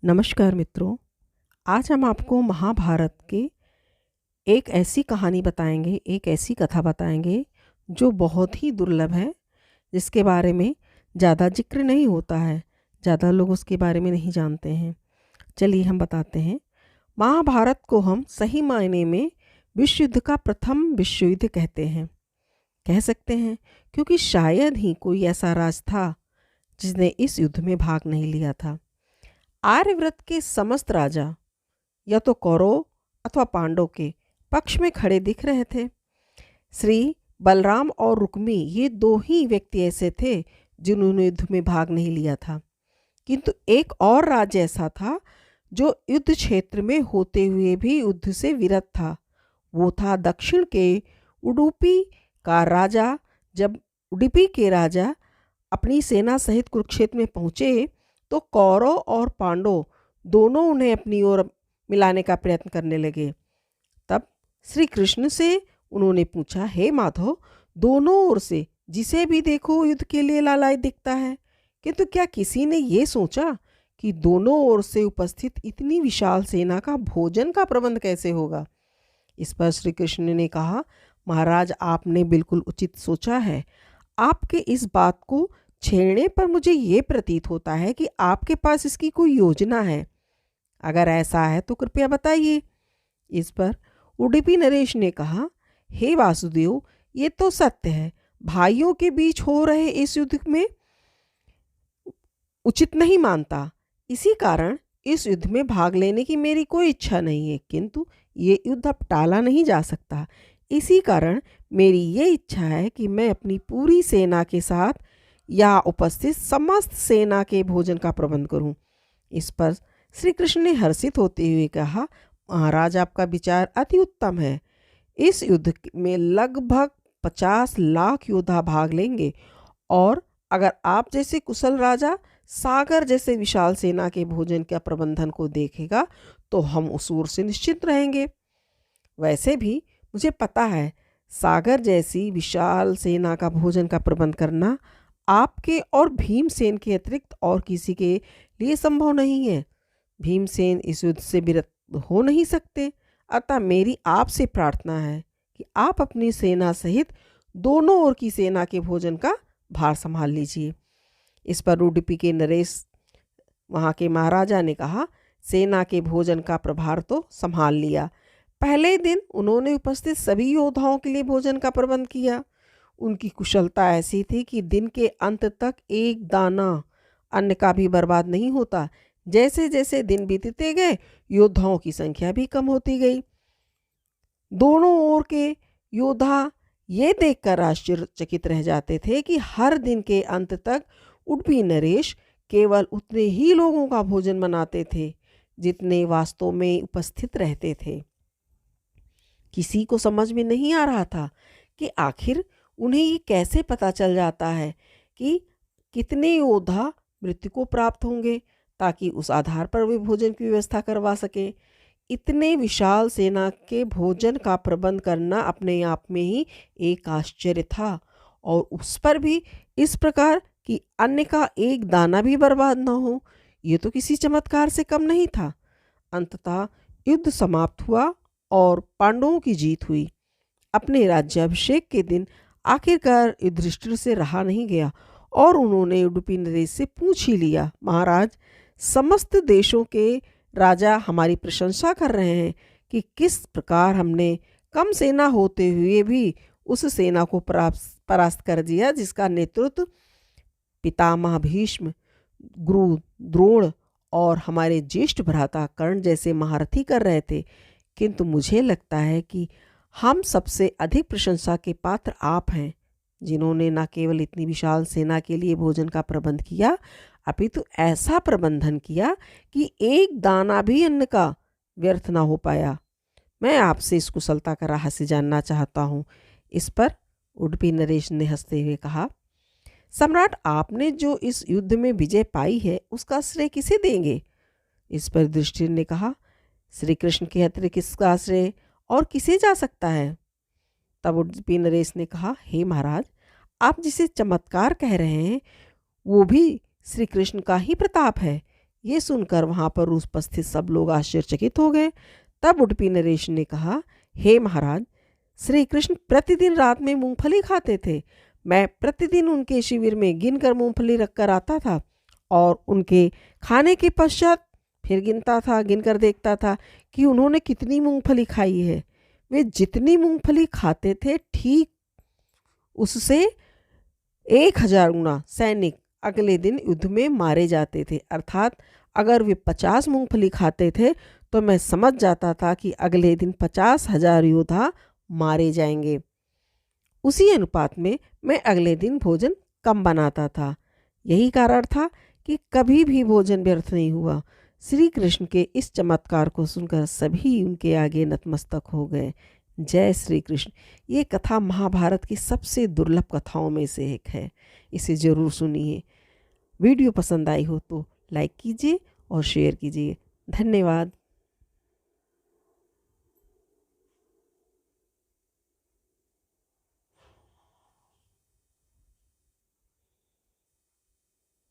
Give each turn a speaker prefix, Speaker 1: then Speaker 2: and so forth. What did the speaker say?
Speaker 1: नमस्कार मित्रों। आज हम आपको महाभारत के एक ऐसी कहानी बताएंगे, एक ऐसी कथा बताएंगे जो बहुत ही दुर्लभ है, जिसके बारे में ज़्यादा जिक्र नहीं होता है, ज़्यादा लोग उसके बारे में नहीं जानते हैं। चलिए हम बताते हैं। महाभारत को हम सही मायने में विश्व युद्ध का प्रथम विश्व युद्ध कहते हैं, कह सकते हैं, क्योंकि शायद ही कोई ऐसा राज था जिसने इस युद्ध में भाग नहीं लिया था। आर्यव्रत के समस्त राजा या तो कौरव अथवा पांडव के पक्ष में खड़े दिख रहे थे। श्री बलराम और रुक्मी ये दो ही व्यक्ति ऐसे थे जिन्होंने युद्ध में भाग नहीं लिया था, किंतु एक और राज्य ऐसा था जो युद्ध क्षेत्र में होते हुए भी युद्ध से विरत था। वो था दक्षिण के उडुपी का राजा। जब उडुपी के राजा अपनी सेना सहित कुरुक्षेत्र में पहुँचे तो कौरव और पांडव दोनों उन्हें अपनी ओर मिलाने का प्रयत्न करने लगे। तब श्री कृष्ण से उन्होंने पूछा, हे माधव, दोनों ओर से जिसे भी देखो युद्ध के लिए लालायित दिखता है, किंतु क्या किसी ने ये सोचा कि दोनों ओर से उपस्थित इतनी विशाल सेना का भोजन का प्रबंध कैसे होगा? इस पर श्री कृष्ण ने कहा, महाराज, आपने बिल्कुल उचित सोचा है। आपके इस बात को छेड़ने पर मुझे ये प्रतीत होता है कि आपके पास इसकी कोई योजना है। अगर ऐसा है तो कृपया बताइए। इस पर उडुपी नरेश ने कहा, हे वासुदेव, ये तो सत्य है, भाइयों के बीच हो रहे इस युद्ध में उचित नहीं मानता। इसी कारण इस युद्ध में भाग लेने की मेरी कोई इच्छा नहीं है, किंतु ये युद्ध अब टाला नहीं जा सकता। इसी कारण मेरी ये इच्छा है कि मैं अपनी पूरी सेना के साथ या उपस्थित समस्त सेना के भोजन का प्रबंध करूं। इस पर श्री कृष्ण ने हर्षित होते हुए कहा, महाराज, आपका विचार अति उत्तम है। इस युद्ध में लगभग 50 लाख योद्धा भाग लेंगे, और अगर आप जैसे कुशल राजा सागर जैसे विशाल सेना के भोजन के प्रबंधन को देखेगा तो हम उस ओर से निश्चित रहेंगे। वैसे भी मुझे पता है, सागर जैसी विशाल सेना का भोजन का प्रबंध करना आपके और भीमसेन के अतिरिक्त और किसी के लिए संभव नहीं है। भीमसेन इस युद्ध से विरत हो नहीं सकते। अतः मेरी आपसे प्रार्थना है कि आप अपनी सेना सहित दोनों ओर की सेना के भोजन का भार संभाल लीजिए। इस पर उडुपी के नरेश, वहाँ के महाराजा, ने कहा, सेना के भोजन का प्रभार तो संभाल लिया। पहले दिन उन्होंने उपस्थित सभी योद्धाओं के लिए भोजन का प्रबंध किया। उनकी कुशलता ऐसी थी कि दिन के अंत तक एक दाना अन्न का भी बर्बाद नहीं होता। जैसे जैसे दिन बीतते गए, योद्धाओं की संख्या भी कम होती गई। दोनों ओर के योद्धा ये देखकर आश्चर्यचकित रह जाते थे कि हर दिन के अंत तक उडुपी नरेश केवल उतने ही लोगों का भोजन बनाते थे जितने वास्तव में उपस्थित रहते थे। किसी को समझ में नहीं आ रहा था कि आखिर उन्हें ये कैसे पता चल जाता है कि कितने योद्धा मृत्यु को प्राप्त होंगे, ताकि उस आधार पर वे भोजन की व्यवस्था करवा सके। इतने विशाल सेना के भोजन का प्रबंध करना अपने आप में ही एक आश्चर्य था, और उस पर भी इस प्रकार कि अन्न का एक दाना भी बर्बाद न हो, ये तो किसी चमत्कार से कम नहीं था। अंततः युद्ध समाप्त हुआ और पांडवों की जीत हुई। अपने राज्याभिषेक के दिन आखिरकार युधिष्ठिर से रहा नहीं गया और उन्होंने उडुपी नरेश से पूछ ही लिया, महाराज, समस्त देशों के राजा हमारी प्रशंसा कर रहे हैं कि किस प्रकार हमने कम सेना होते हुए भी उस सेना को परास्त कर दिया जिसका नेतृत्व पितामह भीष्म, गुरु द्रोण और हमारे ज्येष्ठ भ्राता कर्ण जैसे महारथी कर रहे थे। किंतु मुझे लगता है कि हम सबसे अधिक प्रशंसा के पात्र आप हैं, जिन्होंने न केवल इतनी विशाल सेना के लिए भोजन का प्रबंध किया, अपितु ऐसा प्रबंधन किया कि एक दाना भी अन्न का व्यर्थ ना हो पाया। मैं आपसे इस कुशलता का रहस्य जानना चाहता हूँ। इस पर उडुपी नरेश ने हंसते हुए कहा, सम्राट, आपने जो इस युद्ध में विजय पाई है उसका श्रेय किसे देंगे? इस पर युधिष्ठिर ने कहा, श्री कृष्ण के अतिरिक्त किसका श्रेय और किसे जा सकता है? तब उडुपी नरेश ने कहा, हे महाराज, आप जिसे चमत्कार कह रहे हैं वो भी श्री कृष्ण का ही प्रताप है, ये सुनकर वहाँ पर उपस्थित सब लोग आश्चर्यचकित हो गए। तब उडुपी नरेश ने कहा, हे महाराज, श्री कृष्ण प्रतिदिन रात में मूंगफली खाते थे। मैं प्रतिदिन उनके शिविर में गिनकर मूंगफली रखकर आता था और उनके खाने के पश्चात फिर गिनता था, गिनकर देखता था कि उन्होंने कितनी मूंगफली खाई है। वे जितनी मूंगफली खाते थे ठीक उससे 1000 गुना सैनिक अगले दिन युद्ध में मारे जाते थे। अर्थात अगर वे 50 मूंगफली खाते थे तो मैं समझ जाता था कि अगले दिन 50,000 योद्धा मारे जाएंगे। उसी अनुपात में मैं अगले दिन भोजन कम बनाता था। यही कारण था कि कभी भी भोजन व्यर्थ नहीं हुआ। श्री कृष्ण के इस चमत्कार को सुनकर सभी उनके आगे नतमस्तक हो गए। जय श्री कृष्ण। ये कथा महाभारत की सबसे दुर्लभ कथाओं में से एक है। इसे ज़रूर सुनिए। वीडियो पसंद आई हो तो लाइक कीजिए और शेयर कीजिए। धन्यवाद।